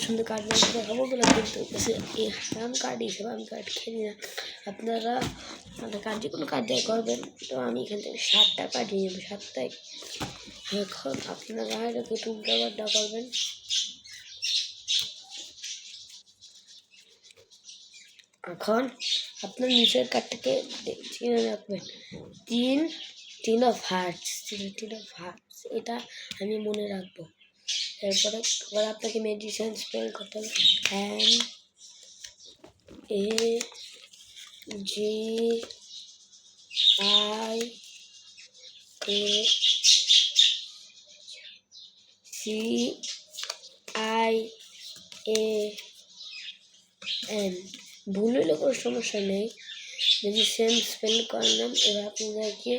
সুন্দর কার্ড দেখাবো বলে, কিন্তু আমি কার্ড হিসেবে আমি কার্ড খেলি না। আপনারা কার্ড যে কোনো কার্ড দিয়ে করবেন। তো আমি এখান থেকে 7টা কার্ড নিয়ে যাবো, 7টায়। এখন আপনারা এটাকে উল্টাপাল্টা করবেন। এখন আপনার নিচের কার্ডটাকে চিনে রাখবেন, 3 অফ হার্টস, 3 অফ হার্টস, এটা আমি মনে রাখবো। এরপরে আবার আপনাকে মেডিসিন স্পেল করতে হবে, MAGICIAN। ভুল হইলে কোনো সমস্যা নেই, মেডিসিন স্পেল করলাম। এবার আপনাদেরকে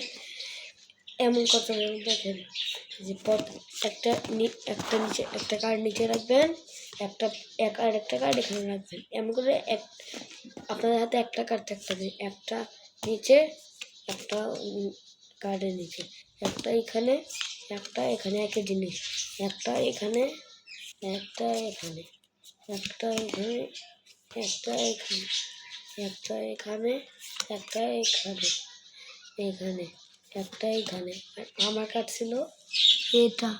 এমন কথা দেখেন যে একটা নিচে একটা কার্ড নিচে রাখবেন, একটা কার্ড এখানে রাখবেন। এমন করে আপনাদের হাতে একটা কার্ড থাকতে হবে, একটা নিচে, একটা কার্ডের নিচে, একটা এখানে, একটা এখানে, একই জিনিস, একটা এখানে, একটা এখানে, একটা এখানে, একটা এখানে, একটা এখানে, একটা এখানে, এখানে একটা এখানে। আর আমার কার্ড ছিল এটা,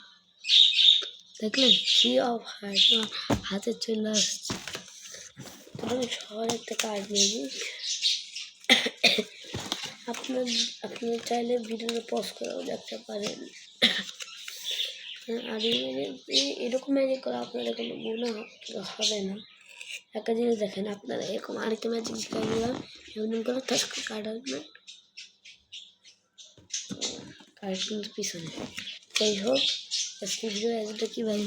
দেখলেন? 3 অফ হার্ট হাতে চলে আসছে। আমি সবার একটা কার্ড নেব। আপনার চাইলে ভিডিওটা পজ করেও দেখতে পারেন। আর এরকম ম্যাজিক করে আপনাদের কোনো মনে হবে না। একটা জিনিস দেখেন, আপনারা এরকম আরেকটা ম্যাজিক শিখাই দিলাম, এমন করে কার্ড আসবেন, কার্ড কিন্তু পিছনে। যাই হোক, আজকে ভিডিও এতটা কি ভাই